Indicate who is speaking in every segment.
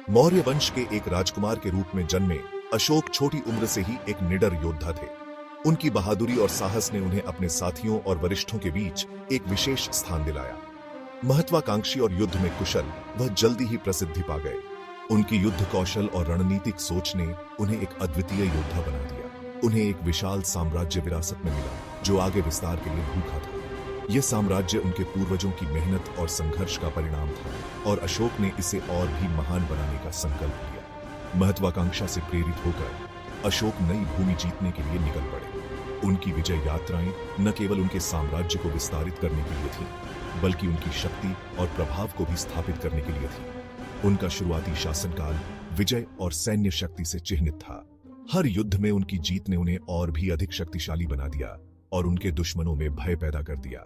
Speaker 1: मौर्य वंश के एक राजकुमार के रूप में जन्मे अशोक छोटी उम्र से ही एक निडर योद्धा थे। उनकी बहादुरी और साहस ने उन्हें अपने साथियों और वरिष्ठों के बीच एक विशेष स्थान दिलाया। महत्वाकांक्षी और युद्ध में कुशल, वह जल्दी ही प्रसिद्धि पा गए। उनकी युद्ध कौशल और रणनीतिक सोच ने उन्हें एक अद्वितीय योद्धा बना दिया। उन्हें एक विशाल साम्राज्य विरासत में मिला जो आगे विस्तार के लिए भूखा था। यह साम्राज्य उनके पूर्वजों की मेहनत और संघर्ष का परिणाम था और अशोक ने इसे और भी महान बनाने का संकल्प लिया। महत्वाकांक्षा से प्रेरित होकर अशोक नई भूमि जीतने के लिए निकल पड़े। उनकी विजय यात्राएं न केवल उनके साम्राज्य को विस्तारित करने के लिए थी, बल्कि उनकी शक्ति और प्रभाव को भी स्थापित करने के लिए थी। उनका शुरुआती शासनकाल विजय और सैन्य शक्ति से चिह्नित था। हर युद्ध में उनकी जीत ने उन्हें और भी अधिक शक्तिशाली बना दिया और उनके दुश्मनों में भय पैदा कर दिया।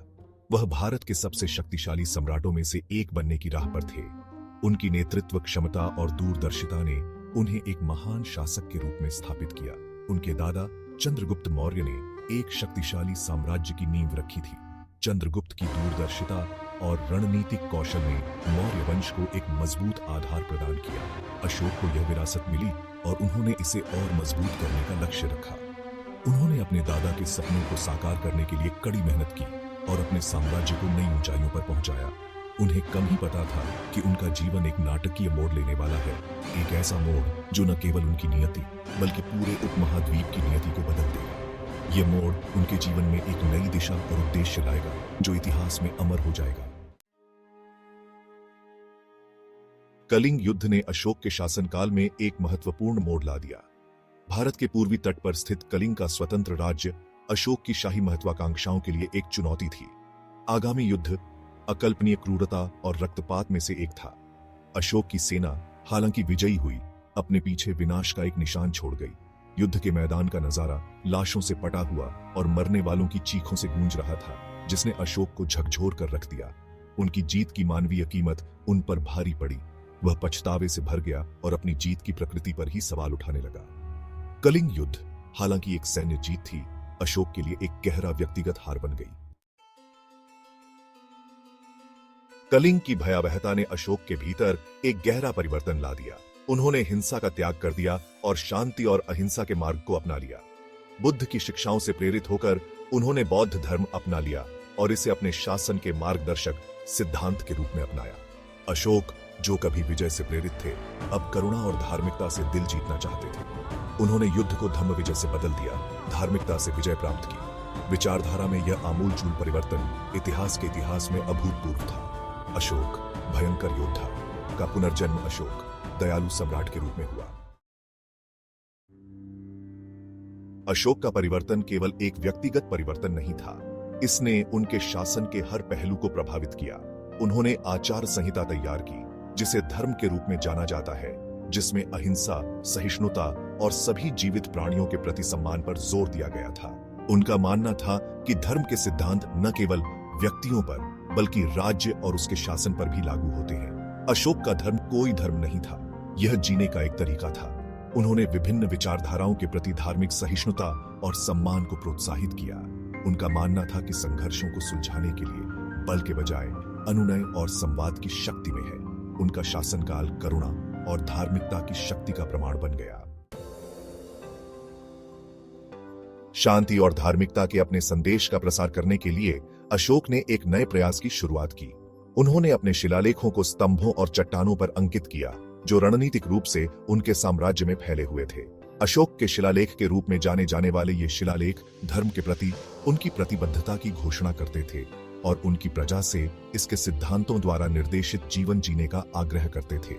Speaker 1: वह भारत के सबसे शक्तिशाली सम्राटों में से एक बनने की राह पर थे। उनकी नेतृत्व क्षमता और दूरदर्शिता ने उन्हें एक महान शासक के रूप में स्थापित किया। उनके दादा चंद्रगुप्त मौर्य ने एक शक्तिशाली साम्राज्य की नींव रखी थी। चंद्रगुप्त की दूरदर्शिता और रणनीतिक कौशल ने मौर्य वंश को एक मजबूत आधार प्रदान किया। अशोक को यह विरासत मिली और उन्होंने इसे और मजबूत करने का लक्ष्य रखा। उन्होंने अपने दादा के सपनों को साकार करने के लिए कड़ी मेहनत की और अपने साम्राज्य को नई ऊंचाइयों पर पहुंचाया। उन्हें कम ही पता था कि उनका जीवन एक नाटकीय मोड़ लेने वाला है, एक ऐसा मोड़ जो न केवल उनकी नियति बल्कि पूरे उपमहाद्वीप की नियति को बदल देगा। यह मोड़ उनके जीवन में एक नई दिशा और उद्देश्य लाएगा जो इतिहास में अमर हो जाएगा। कलिंग युद्ध ने अशोक के शासनकाल में एक महत्वपूर्ण मोड़ ला दिया। भारत के पूर्वी तट पर स्थित कलिंग का स्वतंत्र राज्य अशोक की शाही महत्वाकांक्षाओं के लिए एक चुनौती थी। आगामी युद्ध अकल्पनीय क्रूरता और रक्तपात में से एक था। अशोक की सेना हालांकि विजयी हुई, अपने पीछे विनाश का एक निशान छोड़ गई। युद्ध के मैदान का नजारा लाशों से पटा हुआ और मरने वालों की चीखों से गूंज रहा था, जिसने अशोक को झकझोर कर रख दिया। उनकी जीत की मानवीय कीमत उन पर भारी पड़ी। वह पछतावे से भर गया और अपनी जीत की प्रकृति पर ही सवाल उठाने लगा। कलिंग युद्ध हालांकि एक सैन्य जीत थी, अशोक के लिए एक गहरा व्यक्तिगत हार बन गई। कलिंग की भयावहता ने अशोक के भीतर एक गहरा परिवर्तन ला दिया। उन्होंने हिंसा का त्याग कर दिया और शांति और अहिंसा के मार्ग को अपना लिया। बुद्ध की शिक्षाओं से प्रेरित होकर उन्होंने बौद्ध धर्म अपना लिया और इसे अपने शासन के मार्गदर्शक सिद्धांत के रूप में अपनाया। अशोक, जो कभी विजय से प्रेरित थे, अब करुणा और धार्मिकता से दिल जीतना चाहते थे। उन्होंने युद्ध को धम्म विजय से बदल दिया, धार्मिकता से विजय प्राप्त की। विचारधारा में यह आमूलचूल परिवर्तन इतिहास में अभूतपूर्व था। अशोक, भयंकर योद्धा, का पुनर्जन्म अशोक, दयालु सम्राट के रूप में हुआ। अशोक का परिवर्तन केवल एक व्यक्तिगत परिवर्तन नहीं था, इसने उनके शासन के हर पहलू को प्रभावित किया। उन्होंने आचार संहिता तैयार की, जिसे धर्म के रूप में जाना जाता है, जिसमें अहिंसा, सहिष्णुता और सभी जीवित प्राणियों के प्रति सम्मान पर जोर दिया गया था। उनका मानना था कि धर्म के सिद्धांत न केवल व्यक्तियों पर बल्कि राज्य और उसके शासन पर भी लागू होते हैं। अशोक का धर्म कोई धर्म नहीं था, यह जीने का एक तरीका था। उन्होंने विभिन्न विचारधाराओं के प्रति धार्मिक सहिष्णुता और सम्मान को प्रोत्साहित किया। उनका मानना था कि संघर्षों को सुलझाने के लिए बल के बजाय अनुनय और संवाद की शक्ति में है। उनका शासनकाल करुणा और धार्मिकता की शक्ति का प्रमाण बन गया। शांति और धार्मिकता के अपने संदेश का प्रसार करने के लिए अशोक ने एक नए प्रयास की शुरुआत की। उन्होंने अपने शिलालेखों को स्तंभों और चट्टानों पर अंकित किया, जो रणनीतिक रूप से उनके साम्राज्य में फैले हुए थे। अशोक के शिलालेख के रूप में जाने जाने वाले ये शिलालेख धर्म के प्रति उनकी प्रतिबद्धता की घोषणा करते थे और उनकी प्रजा से इसके सिद्धांतों द्वारा निर्देशित जीवन जीने का आग्रह करते थे।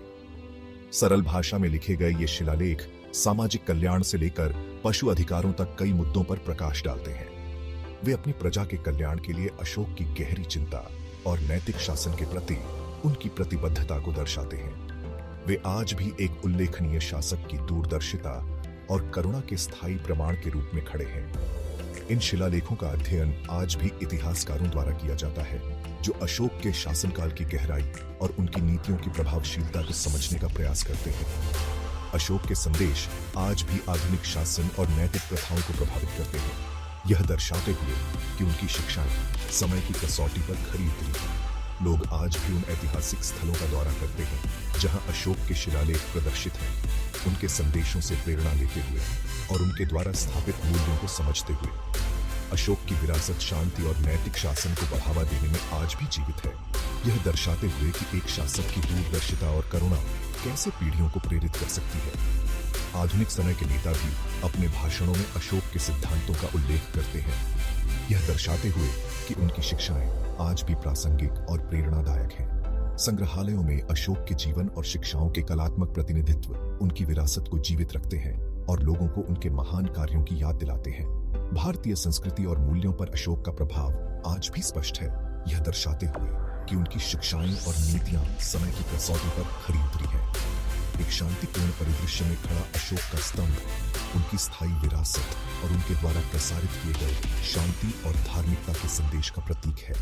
Speaker 1: सरल भाषा में लिखे गए ये शिलालेख सामाजिक कल्याण से लेकर पशु अधिकारों तक कई मुद्दों पर प्रकाश डालते हैं। वे अपनी प्रजा के कल्याण के लिए अशोक की गहरी चिंता और नैतिक शासन के प्रति उनकी प्रतिबद्धता को दर्शाते हैं। वे आज भी एक उल्लेखनीय शासक की दूरदर्शिता और करुणा के स्थायी प्रमाण के रूप में खड़े हैं। इन शिलालेखों का अध्ययन आज भी इतिहासकारों द्वारा किया जाता है, जो अशोक के शासनकाल की गहराई और उनकी नीतियों की प्रभावशीलता को समझने का प्रयास करते हैं। अशोक के संदेश आज भी आधुनिक शासन और नैतिक प्रथाओं को प्रभावित करते हैं, यह दर्शाते हुए कि उनकी शिक्षाएं समय की कसौटी पर खरी उतरी हैं। लोग आज भी उन ऐतिहासिक स्थलों का दौरा करते हैं जहां अशोक के शिलालेख प्रदर्शित हैं, उनके संदेशों से प्रेरणा लेते हुए और उनके द्वारा स्थापित मूल्यों को समझते हुए। अशोक की विरासत शांति और नैतिक शासन को बढ़ावा देने में आज भी जीवित है, यह दर्शाते हुए कि एक शासक की दूरदर्शिता और करुणा कैसे पीढ़ियों को प्रेरित कर सकती है। आधुनिक समय के नेता भी अपने भाषणों में अशोक के सिद्धांतों का उल्लेख करते हैं, यह दर्शाते हुए कि उनकी शिक्षाएं आज भी प्रासंगिक और प्रेरणादायक हैं। संग्रहालयों में अशोक के जीवन और शिक्षाओं के कलात्मक प्रतिनिधित्व उनकी विरासत को जीवित रखते हैं और लोगों को उनके महान कार्यों की याद दिलाते हैं। भारतीय संस्कृति और मूल्यों पर अशोक का प्रभाव आज भी स्पष्ट है, यह दर्शाते हुए कि उनकी शिक्षाएं और नीतियां समय की कसौटी पर खरी उतरी हैं। एक शांतिपूर्ण परिदृश्य में खड़ा अशोक का स्तंभ उनकी स्थायी विरासत और उनके द्वारा प्रसारित किए गए शांति और धार्मिकता के संदेश का प्रतीक है।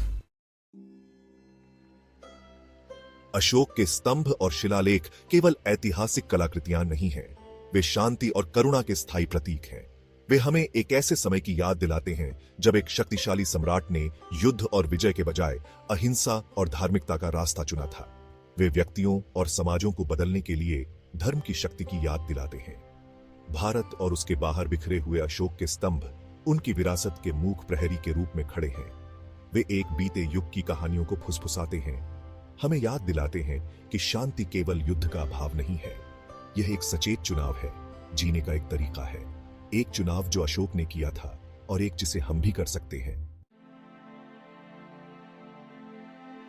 Speaker 1: अशोक के स्तंभ और शिलालेख केवल ऐतिहासिक कलाकृतियां नहीं हैं, वे शांति और करुणा के स्थायी प्रतीक हैं। वे हमें एक ऐसे समय की याद दिलाते हैं जब एक शक्तिशाली सम्राट ने युद्ध और विजय के बजाय अहिंसा और धार्मिकता का रास्ता चुना था। वे व्यक्तियों और समाजों को बदलने के लिए धर्म की शक्ति की याद दिलाते हैं। भारत और उसके बाहर बिखरे हुए अशोक के स्तंभ उनकी विरासत के मूक प्रहरी के रूप में खड़े हैं। वे एक बीते युग की कहानियों को फुसफुसाते हैं, हमें याद दिलाते हैं कि शांति केवल युद्ध का अभाव नहीं है, यह एक सचेत चुनाव है, जीने का एक तरीका है। एक चुनाव जो अशोक ने किया था और एक जिसे हम भी कर सकते हैं।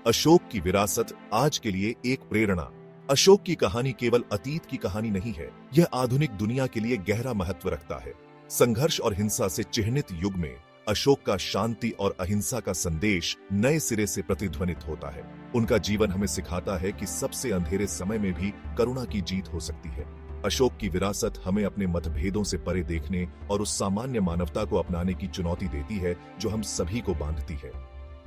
Speaker 1: अशोक की विरासत आज के लिए एक प्रेरणा। अशोक की कहानी केवल अतीत की कहानी नहीं है, यह आधुनिक दुनिया के लिए गहरा महत्व रखता है। संघर्ष और हिंसा से चिह्नित युग में अशोक का शांति और अहिंसा का संदेश नए सिरे से प्रतिध्वनित होता है। उनका जीवन हमें सिखाता है कि सबसे अंधेरे समय में भी करुणा की जीत हो सकती है। अशोक की विरासत हमें अपने मतभेदों से परे देखने और उस सामान्य मानवता को अपनाने की चुनौती देती है जो हम सभी को बांधती है।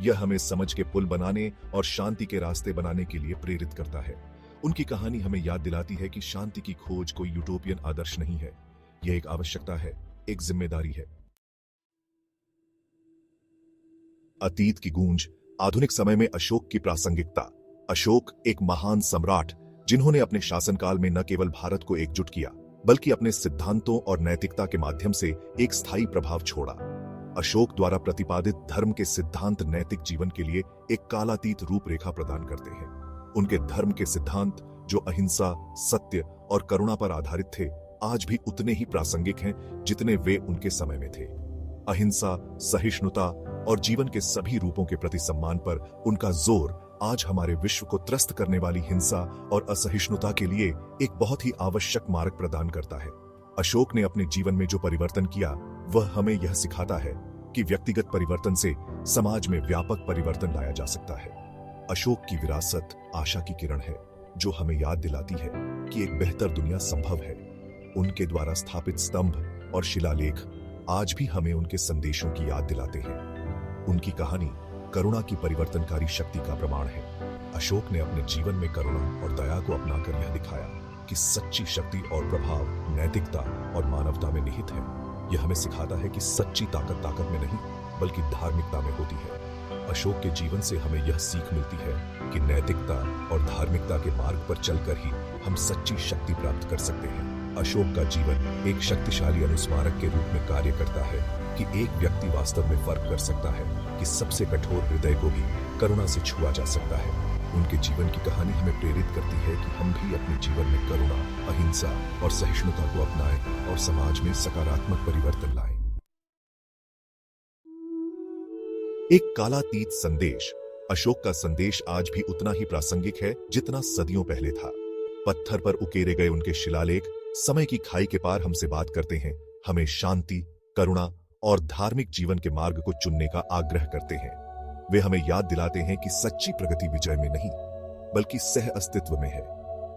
Speaker 1: यह हमें समझ के पुल बनाने और शांति के रास्ते बनाने के लिए प्रेरित करता है। उनकी कहानी हमें याद दिलाती है कि शांति की खोज कोई यूटोपियन आदर्श नहीं है, यह एक आवश्यकता है, एक जिम्मेदारी है। अतीत की गूंज, आधुनिक समय में अशोक की प्रासंगिकता। अशोक एक महान सम्राट जिन्होंने अपने शासनकाल में न केवल भारत को एकजुट किया बल्कि अपने सिद्धांतों और नैतिकता के माध्यम से एक स्थायी प्रभाव छोड़ा। अशोक द्वारा प्रतिपादित धर्म के सिद्धांत नैतिक जीवन के लिए एक कालातीत रूपरेखा प्रदान करते हैं। उनके धर्म के सिद्धांत जो अहिंसा, सत्य और करुणा पर आधारित थे, आज भी उतने ही प्रासंगिक हैं जितने वे उनके समय में थे। अहिंसा, सहिष्णुता और जीवन के सभी रूपों के प्रति सम्मान पर उनका जोर आज हमारे विश्व को त्रस्त करने वाली हिंसा और असहिष्णुता के लिए एक बहुत ही आवश्यक मार्ग प्रदान करता है। अशोक ने अपने जीवन में जो परिवर्तन किया, वह हमें यह सिखाता है कि व्यक्तिगत परिवर्तन से समाज में व्यापक परिवर्तन लाया जा सकता है। अशोक की विरासत आशा की किरण है जो हमें याद दिलाती है कि एक बेहतर दुनिया संभव है। उनके द्वारा स्थापित स्तंभ और शिलालेख आज भी हमें उनके संदेशों की याद दिलाते हैं। उनकी कहानी करुणा की परिवर्तनकारी शक्ति का प्रमाण है। अशोक ने अपने जीवन में करुणा और दया को अपनाकर यह दिखाया कि सच्ची शक्ति और प्रभाव नैतिकता और मानवता में निहित है। यह हमें सिखाता है कि सच्ची ताकत में नहीं बल्कि धार्मिकता में होती है। अशोक के जीवन से हमें यह सीख मिलती है कि नैतिकता और धार्मिकता के मार्ग पर चलकर ही हम सच्ची शक्ति प्राप्त कर सकते हैं। अशोक का जीवन एक शक्तिशाली अनुस्मारक के रूप में कार्य करता है कि एक व्यक्ति वास्तव में फर्क कर सकता है कि सबसे कठोर हृदय को भी करुणा से छुआ जा सकता है। उनके जीवन की कहानी हमें प्रेरित करती है कि हम भी अपने जीवन में करुणा, अहिंसा और सहिष्णुता को अपनाएं और समाज में सकारात्मक परिवर्तन लाएं। एक कालातीत संदेश। अशोक का संदेश आज भी उतना ही प्रासंगिक है जितना सदियों पहले था। पत्थर पर उकेरे गए उनके शिलालेख समय की खाई के पार हमसे बात करते हैं, हमें शांति, करुणा और धार्मिक जीवन के मार्ग को चुनने का आग्रह करते हैं। वे हमें याद दिलाते हैं कि सच्ची प्रगति विजय में नहीं बल्कि सह अस्तित्व में है।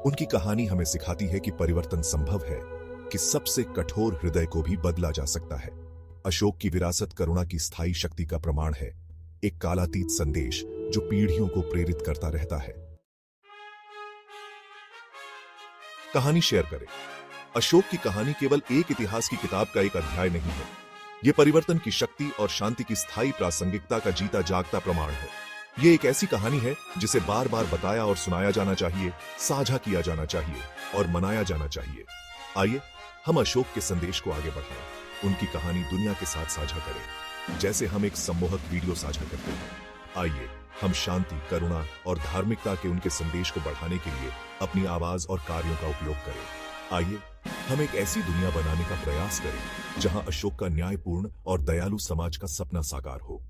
Speaker 1: उनकी कहानी हमें सिखाती है कि परिवर्तन संभव है, कि सबसे कठोर हृदय को भी बदला जा सकता है। अशोक की विरासत करुणा की स्थायी शक्ति का प्रमाण है, एक कालातीत संदेश जो पीढ़ियों को प्रेरित करता रहता है। कहानी शेयर करें। अशोक की कहानी केवल एक इतिहास की किताब का एक अध्याय नहीं है, यह परिवर्तन की शक्ति और शांति की स्थायी प्रासंगिकता का जीता जागता प्रमाण है। ये एक ऐसी कहानी है जिसे बार बार बताया और सुनाया जाना चाहिए, साझा किया जाना चाहिए और मनाया जाना चाहिए। आइए हम अशोक के संदेश को आगे बढ़ाएं, उनकी कहानी दुनिया के साथ साझा करें, जैसे हम एक सम्मोहक वीडियो साझा करते हैं। आइए हम शांति, करुणा और धार्मिकता के उनके संदेश को बढ़ाने के लिए अपनी आवाज और कार्यों का उपयोग करें। आइए हम एक ऐसी दुनिया बनाने का प्रयास करें जहां अशोक का न्यायपूर्ण और दयालु समाज का सपना साकार हो।